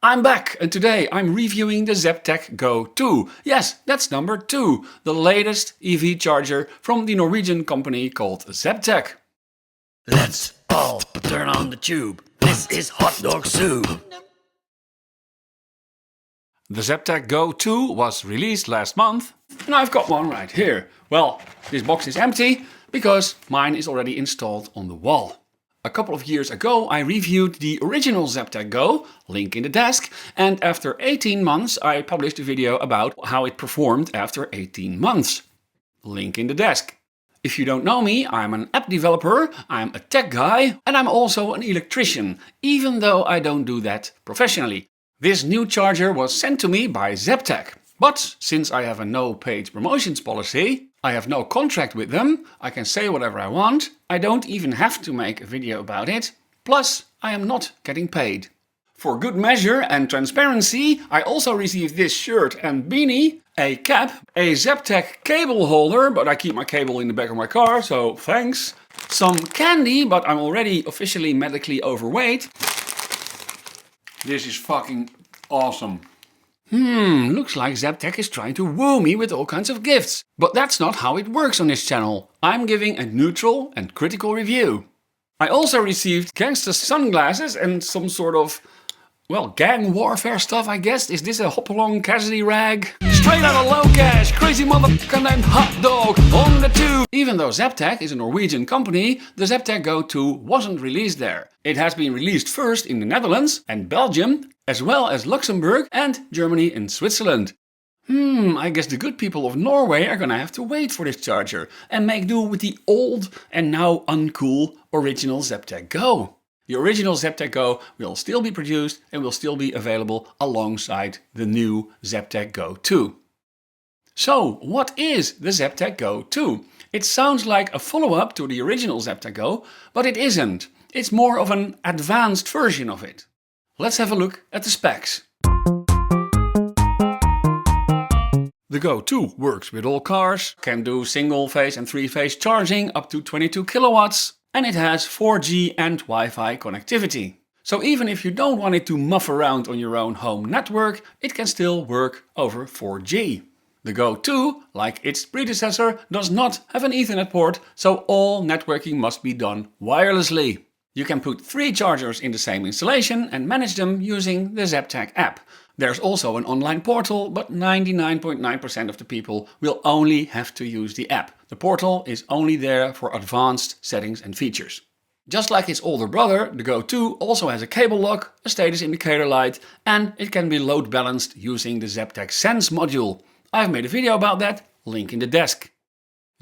I'm back, and today I'm reviewing the Zaptec Go Two. Yes, that's number 2, the latest EV charger from the Norwegian company called Zaptec. Let's all turn on the tube. This is hot dog soup. The Zaptec Go 2 was released last month, and I've got one right here. Well, this box is empty because mine is already installed on the wall. A couple of years ago I reviewed the original Zaptec Go, link in the desk, and after 18 months I published a video about how it performed after 18 months. Link in the desk. If you don't know me, I'm an app developer, I'm a tech guy, and I'm also an electrician, even though I don't do that professionally. This new charger was sent to me by Zaptec, but since I have a no paid promotions policy, I have no contract with them, I can say whatever I want, I don't even have to make a video about it, plus I am not getting paid. For good measure and transparency, I also received this shirt and beanie, a cap, a Zaptec cable holder, but I keep my cable in the back of my car, so thanks. Some candy, but I'm already officially medically overweight. This is fucking awesome. Looks like Zaptec is trying to woo me with all kinds of gifts. But that's not how it works on this channel. I'm giving a neutral and critical review. I also received gangster sunglasses and some sort of, well, gang warfare stuff, I guess. Is this a Hopalong Cassidy rag? Straight out of low cash, crazy motherfucker named Hot Dog on the tube. Even though Zaptec is a Norwegian company, the Zaptec Go 2 wasn't released there. It has been released first in the Netherlands and Belgium, as well as Luxembourg and Germany and Switzerland. I guess the good people of Norway are gonna have to wait for this charger and make do with the old and now uncool original Zaptec Go. The original Zaptec Go will still be produced and will still be available alongside the new Zaptec Go 2. So, what is the Zaptec Go 2? It sounds like a follow-up to the original Zaptec Go, but it isn't. It's more of an advanced version of it. Let's have a look at the specs. The Go 2 works with all cars, can do single-phase and three-phase charging up to 22 kilowatts, and it has 4G and Wi-Fi connectivity. So even if you don't want it to muff around on your own home network, it can still work over 4G. The Go 2, like its predecessor, does not have an Ethernet port, so all networking must be done wirelessly. You can put 3 chargers in the same installation and manage them using the Zaptec app. There's also an online portal, but 99.9% of the people will only have to use the app. The portal is only there for advanced settings and features. Just like its older brother, the Go 2 also has a cable lock, a status indicator light, and it can be load balanced using the Zaptec Sense module. I've made a video about that, link in the desk.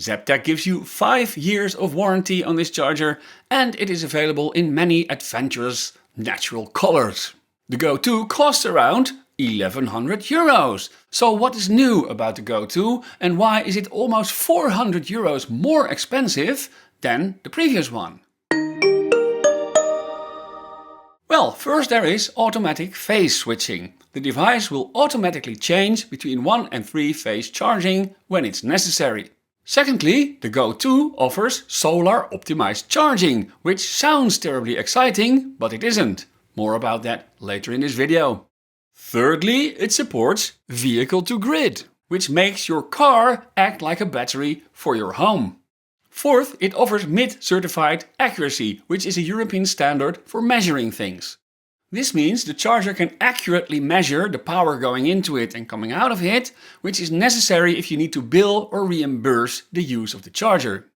Zaptec gives you 5 years of warranty on this charger, and it is available in many adventurous natural colors. The Go 2 costs around 1100 euros. So what is new about the Go 2 and why is it almost 400 euros more expensive than the previous one? Well, first there is automatic phase switching. The device will automatically change between 1 and 3 phase charging when it's necessary. Secondly, the Go 2 offers solar optimized charging, which sounds terribly exciting, but it isn't. More about that later in this video. Thirdly, it supports vehicle to grid, which makes your car act like a battery for your home. Fourth, it offers MID certified accuracy, which is a European standard for measuring things. This means the charger can accurately measure the power going into it and coming out of it, which is necessary if you need to bill or reimburse the use of the charger.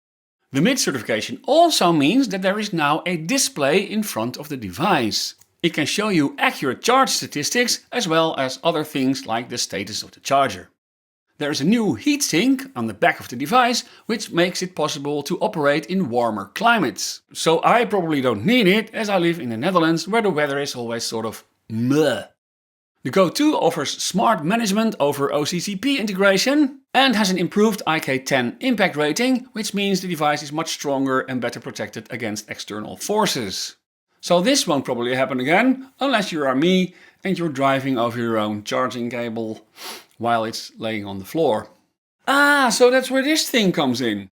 The MID certification also means that there is now a display in front of the device. It can show you accurate charge statistics as well as other things like the status of the charger. There is a new heatsink on the back of the device, which makes it possible to operate in warmer climates. So I probably don't need it, as I live in the Netherlands where the weather is always sort of meh. The Go 2 offers smart management over OCCP integration and has an improved IK10 impact rating, which means the device is much stronger and better protected against external forces. So this won't probably happen again, unless you are me and you're driving over your own charging cable while it's laying on the floor. So that's where this thing comes in.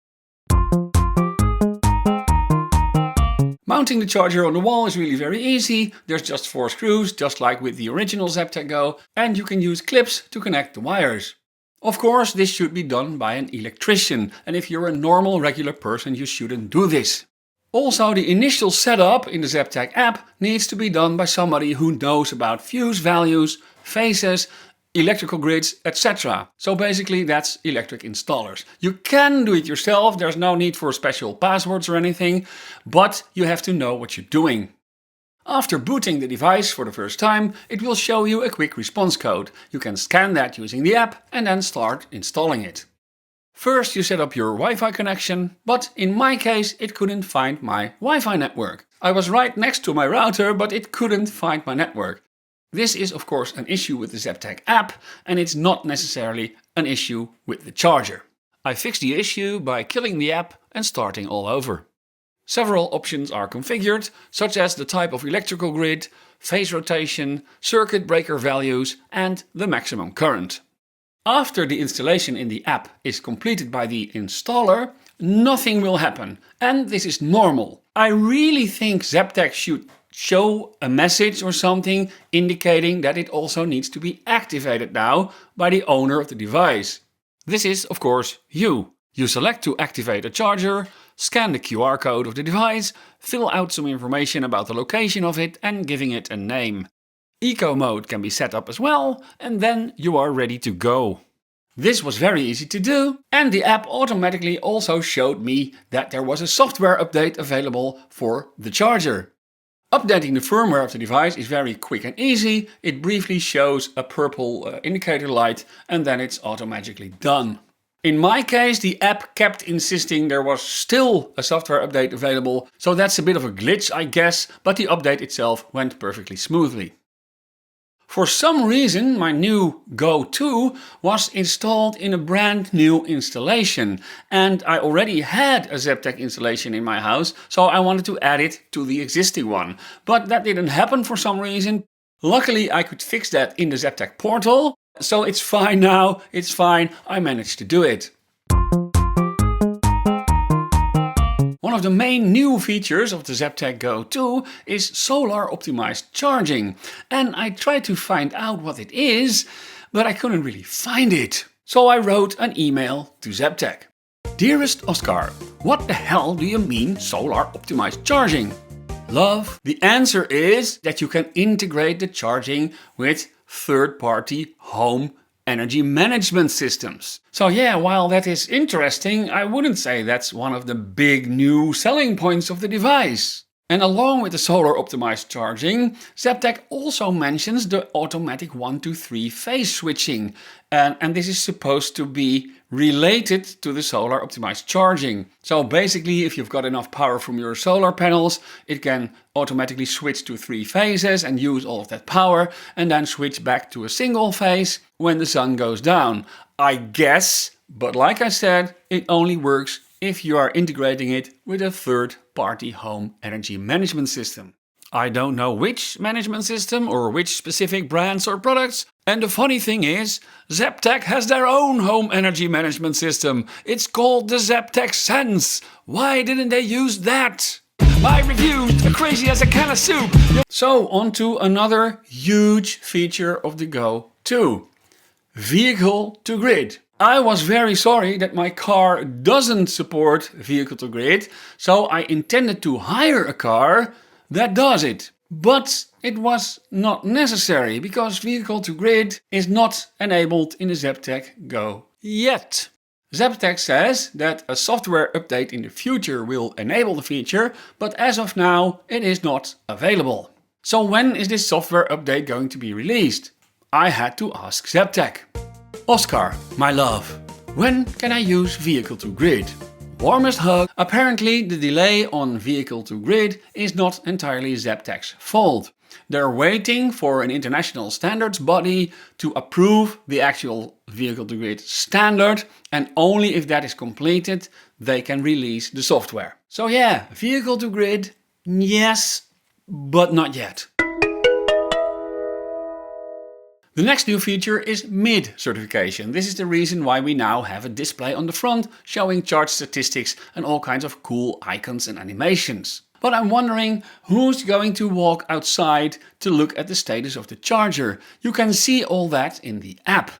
Mounting the charger on the wall is really very easy. There's just 4 screws, just like with the original Zaptec Go, and you can use clips to connect the wires. Of course, this should be done by an electrician, and if you're a normal, regular person, you shouldn't do this. Also, the initial setup in the Zaptec app needs to be done by somebody who knows about fuse values, phases, electrical grids, etc. So basically that's electric installers. You can do it yourself, there's no need for special passwords or anything, but you have to know what you're doing. After booting the device for the first time, it will show you a quick response code. You can scan that using the app and then start installing it. First you set up your Wi-Fi connection, but in my case it couldn't find my Wi-Fi network. I was right next to my router, but it couldn't find my network. This is of course an issue with the Zaptec app, and it's not necessarily an issue with the charger. I fixed the issue by killing the app and starting all over. Several options are configured, such as the type of electrical grid, phase rotation, circuit breaker values and the maximum current. After the installation in the app is completed by the installer, nothing will happen, and this is normal. I really think Zaptec should show a message or something indicating that it also needs to be activated now by the owner of the device. This is, of course, you. You select to activate a charger, scan the QR code of the device, fill out some information about the location of it and giving it a name. Eco mode can be set up as well, and then you are ready to go. This was very easy to do, and the app automatically also showed me that there was a software update available for the charger. Updating the firmware of the device is very quick and easy. It briefly shows a purple indicator light and then it's automatically done. In my case, the app kept insisting there was still a software update available, so that's a bit of a glitch, I guess, but the update itself went perfectly smoothly. For some reason, my new Go 2 was installed in a brand new installation, and I already had a Zaptec installation in my house, so I wanted to add it to the existing one. But that didn't happen for some reason. Luckily, I could fix that in the Zaptec portal. So it's fine now, it's fine, I managed to do it. One of the main new features of the Zaptec Go 2 is solar optimized charging. And I tried to find out what it is, but I couldn't really find it. So I wrote an email to Zaptec. Dearest Oscar, what the hell do you mean solar optimized charging? Love, the answer is that you can integrate the charging with third-party home energy management systems. So yeah, while that is interesting, I wouldn't say that's one of the big new selling points of the device. And along with the solar optimized charging, Zaptec also mentions the automatic 1-to-3 phase switching. And this is supposed to be related to the solar optimized charging. So basically, if you've got enough power from your solar panels, it can automatically switch to 3 phases and use all of that power, and then switch back to a single phase when the sun goes down. I guess, but like I said, it only works if you are integrating it with a third-party home energy management system. I don't know which management system or which specific brands or products. And the funny thing is, Zaptec has their own home energy management system. It's called the Zaptec Sense. Why didn't they use that? My review, crazy as a can of soup. So on to another huge feature of the Go 2. Vehicle to grid. I was very sorry that my car doesn't support vehicle to grid, so I intended to hire a car that does it. But it was not necessary because vehicle to grid is not enabled in the Zaptec Go yet. Zaptec says that a software update in the future will enable the feature, but as of now it is not available. So when is this software update going to be released? I had to ask Zaptec. Oscar, my love, when can I use vehicle to grid? Warmest hug. Apparently the delay on vehicle to grid is not entirely Zaptec's fault. They're waiting for an international standards body to approve the actual vehicle to grid standard, and only if that is completed they can release the software. So yeah, vehicle to grid, yes, but not yet. The next new feature is MID certification. This is the reason why we now have a display on the front showing charge statistics and all kinds of cool icons and animations. but I'm wondering who's going to walk outside to look at the status of the charger. You can see all that in the app.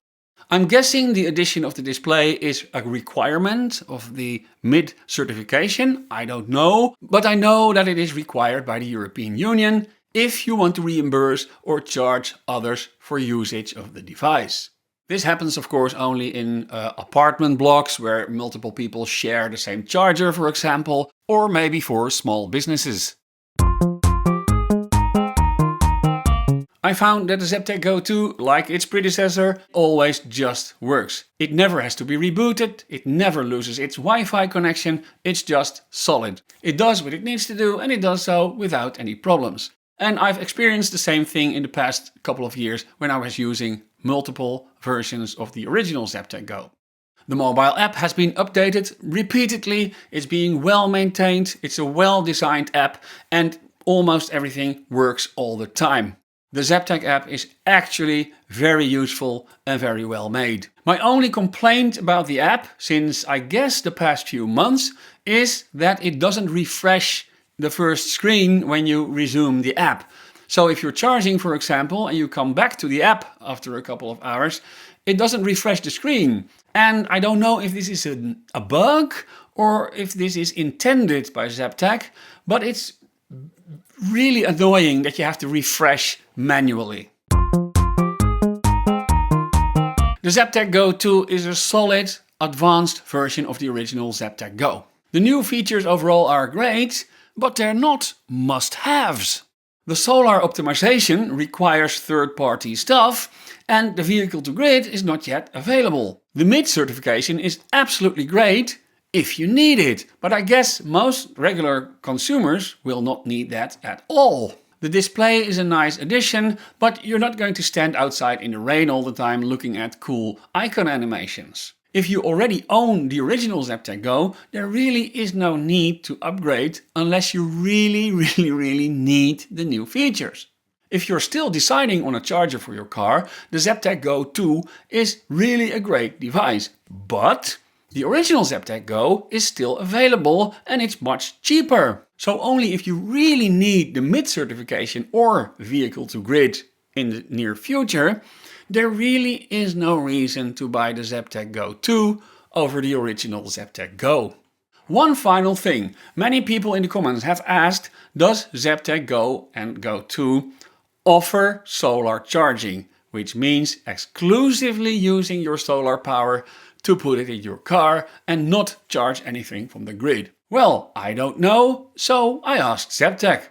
I'm guessing the addition of the display is a requirement of the MID certification. I don't know, but I know that it is required by the European Union if you want to reimburse or charge others for usage of the device. This happens of course only in apartment blocks where multiple people share the same charger, for example, or maybe for small businesses. I found that the Zaptec Go 2, like its predecessor, always just works. It never has to be rebooted, it never loses its Wi-Fi connection, it's just solid. It does what it needs to do and it does so without any problems. And I've experienced the same thing in the past couple of years when I was using multiple versions of the original Zaptec Go. The mobile app has been updated repeatedly, it's being well maintained, it's a well designed app and almost everything works all the time. The Zaptec app is actually very useful and very well made. My only complaint about the app, since I guess the past few months, is that it doesn't refresh the first screen when you resume the app. So if you're charging, for example, and you come back to the app after a couple of hours, it doesn't refresh the screen. And I don't know if this is a bug or if this is intended by Zaptec, but it's really annoying that you have to refresh manually. The Zaptec Go 2 is a solid, advanced version of the original Zaptec Go. The new features overall are great, but they're not must-haves. The solar optimization requires third-party stuff and the vehicle-to-grid is not yet available. The MID certification is absolutely great if you need it, but I guess most regular consumers will not need that at all. The display is a nice addition, but you're not going to stand outside in the rain all the time looking at cool icon animations. If you already own the original Zaptec Go, there really is no need to upgrade unless you really need the new features. If you're still deciding on a charger for your car, the Zaptec Go 2 is really a great device. But the original Zaptec Go is still available and it's much cheaper. So only if you really need the MID certification or vehicle-to-grid in the near future, there really is no reason to buy the Zaptec Go 2 over the original Zaptec Go. One final thing, many people in the comments have asked, does Zaptec Go and Go 2 offer solar charging, which means exclusively using your solar power to put it in your car and not charge anything from the grid? Well, I don't know, so I asked Zaptec.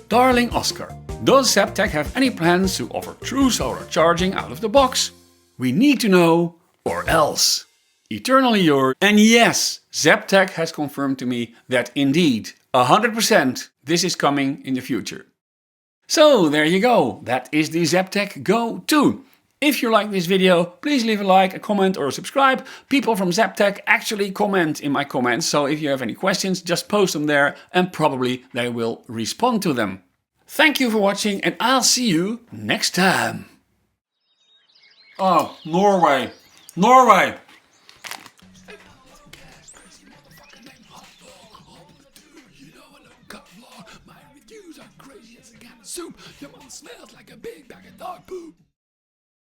Darling Oscar, does Zaptec have any plans to offer true solar charging out of the box? We need to know, or else. Eternally yours. And yes, Zaptec has confirmed to me that indeed, 100% this is coming in the future. So there you go, that is the Zaptec Go 2. If you like this video, please leave a like, a comment or subscribe. People from Zaptec actually comment in my comments, so if you have any questions, just post them there and probably they will respond to them. Thank you for watching and I'll see you next time. Oh, Norway. Norway! My reviews are crazy as a can of soup. Your mom smells like a big bag of dog poop.